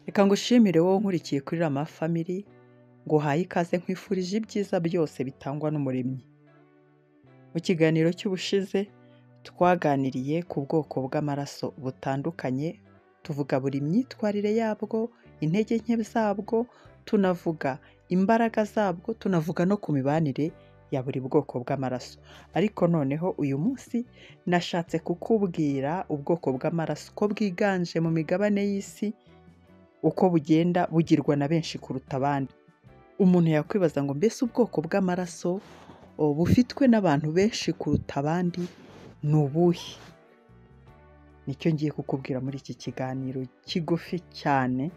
Reka ngushimire wowe unkurikiye kuri Rama Family, nguhaye ikaze nkwifurije ibyiza byose bitangwa n'Umuremyi. Mu kiganiro cy'ubushize twaganiriye ku bwoko bw'amaraso butandukanye, tuvuga buri myitwarire yabwo, intege nke zabwo, tunavuga imbaraga zabwo, tunavuga no ku mibanire ya buri bwoko bw'amaraso. Ariko noneho uyu munsi nashatse kukubwira ubwoko bw'amaraso ko bwiganje mu migabane y'isi, uko bugenda bugirwa na benshi kuruta abandi. Umuntu yakwibaza ngo mbese ubwoko bw'amaraso bufitwe n'abantu benshi kuruta abandi ni ubuhe? Nicyo ngiye kukubwira muri iki kiganiro kigufi cyane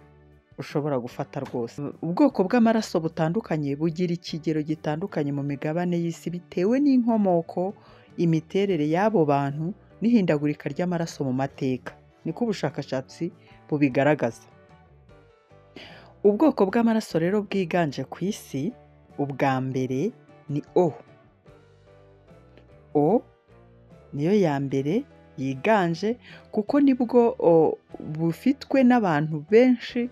ushobora gufata rwose. Ubwoko bw'amaraso butandukanye bugira ikigero gitandukanye mu migabane y'isi bitewe n'inkomoko, imiterere y'abo bantu n'ihindagurika ry'amaraso mu mateka. Niko ubushakashatsi bubigaragaza. Ubwoko bw'amaraso rero bwiganje ku isi, ubwa mbere ni O. O niyo ya mbere yiganje kuko nibwo bufitwe n'abantu benshi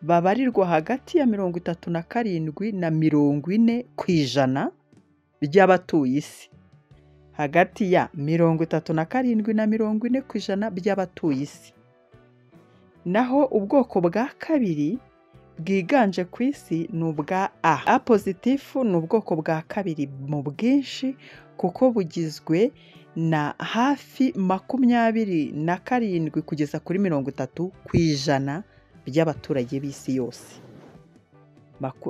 babarirwa hagati ya 37 na 40% by'abatuye isi. Hagati ya 37 na 40% by'abatuye isi. Naho ubwoko bwa kabiri bwiganje ku isi ni ubwa A. A pozitifu ni ubwoko bwa kabiri mu bwinshi kuko bugizwe na hafi 27 kugeza kuri 30% by'abaturage b'isi yose.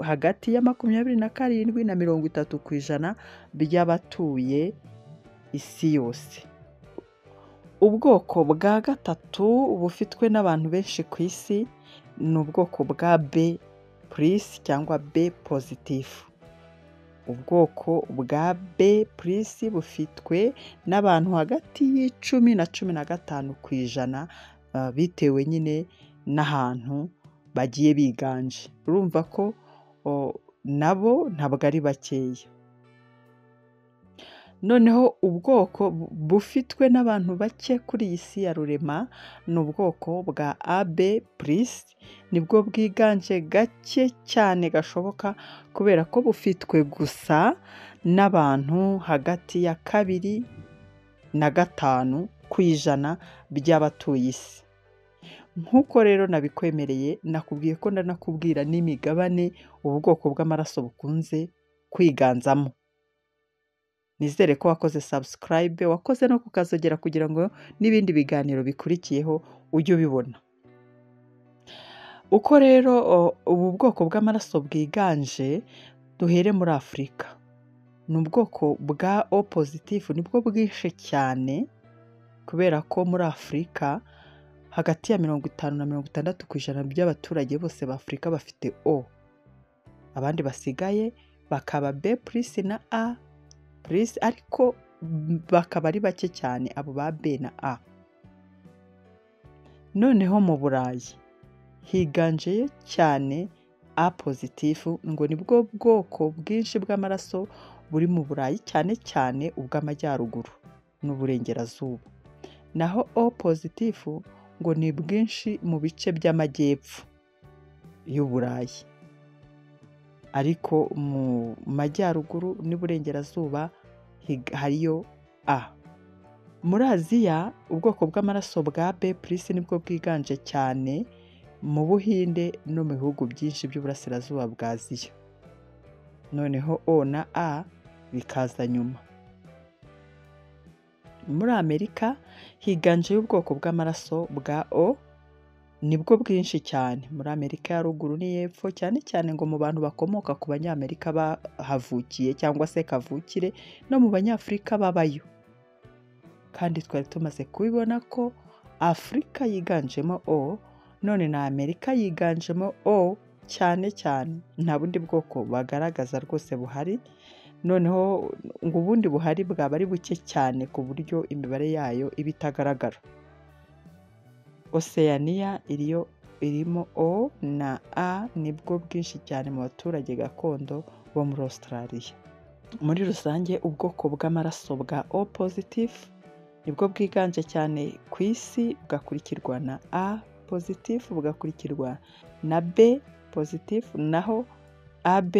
Hagati ya 27 na 30% by'abatuye isi yose. Ubwoko bwa gatatu bufitwe n'abantu benshi ku isi ni ubwoko bwa B+ cyangwa B pozitifu. Ubwoko bwa B+ bufitwe n'abantu hagati y'10 na 15% bitewe nyine n'ahantu bagiye biganje. Urumva ko nabo ntabwo ari bakeya. Noneho ubwoko bufitwe n'abantu bake kuri iyi si ya rurema ni ubwoko bwa AB+, nibwo bwiganje gake cyane gashoboka kubera ko bufitwe gusa n'abantu hagati ya 2 na 5% by'abatuye isi. Nk'uko rero nabikwemereye, nakubwiye ko ndanakubwira n'imigabane ubu bwoko bw'amaraso bukunze kwiganzamo. Nizere ko wakoze subscribe, wakoze no kukazogera kugira ngo n'ibindi biganiro bikurikiyeho ujye ubibona. Uko rero ubu bwoko bw'amaraso bwiganje, duhere muri Afurika. Ni ubwoko bwa O pozitifu, nibwo bwinshi cyane kubera ko muri Afurika hagati ya 50 na 60% by'abaturage bose b'Afurika bafite O. Abandi basigaye bakaba B+ na A+, ariko bakaba ari bake cyane abo ba B na A. Noneho mu Burayi higanje cyane A pozitifu, ngo nibwo bwoko bwinshi bw'amaraso buri mu Burayi, cyane cyane ubw'amajyaruguru n'uburengerazuba. Naho O pozitifu ngo ni bwinshi mu bice by'amajyepfo y'Uburayi. Ariko mu majyaruguru n'uburengerazuba hariyo A. Muri Aziya ubwoko bw'amaraso bwa B+ nibwo bwiganje cyane mu Buhinde no mu bihugu byinshi by'uburasirazuba bwa Aziya. Noneho O na A bikaza nyuma. Muri Amerika higanje ubwoko bw'amaraso bwa O, nibwo bwinshi cyane muri Amerika ya ruguru n'iyepfo, cyane cyane ngo mu bantu bakomoka ku Banyamerika bahavukiye cyangwa se kavukire no mu Banyafurika babayo. Kandi twari tumaze kubibona ko Afurika yiganjemo O, none na Amerika yiganjemo O cyane cyane. Nta bundi bwoko bagaragaza rwose buhari. Noneho ngo ubundi buhari bwaba ari buke cyane ku buryo imibare yayo iba itagaragara. Oceania irimo O na A, nibwo bwinshi cyane mu baturage gakondo bo muri Australia. Muri rusange ubwoko bw'amaraso bwa O pozitifu nibwo bwiganje cyane ku isi, bugakurikirwa na A+ pozitifu bugakurikirwa na B pozitifu, naho AB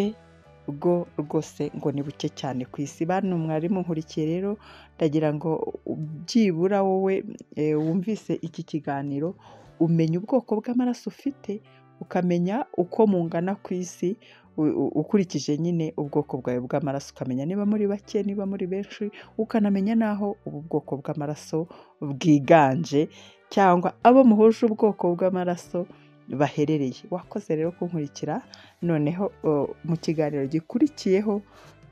bwo rwose ngo ni buke cyane ku isi. Bantu mwari munkurikiye rero, ndagira ngo byibura wowe wumvise iki kiganiro umenya ubwoko bw'amaraso ufite, ukamenya uko mungana ku isi ukurikije nyine ubwoko bwawe bw'amaraso, ukamenya niba muri bake, niba muri benshi, ukanamenya n'aho ubu bwoko bw'amaraso bwiganje cyangwa abo muhuje ubwoko bw'amaraso baherereye. Wakoze rero kunkurikira, noneho mu kiganiro gikurikiyeho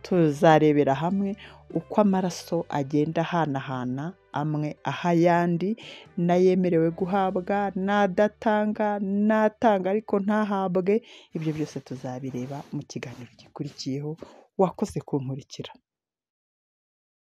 tuzarebera hamwe uko amaraso agenda ahanahana, amwe aha ayandi, n'ayemerewe guhabwa, n'adatanga, n'atanga ariko ntahabwe. Ibyo byose tuzabireba mu kiganiro gikurikiyeho. Wakoze kunkurikira.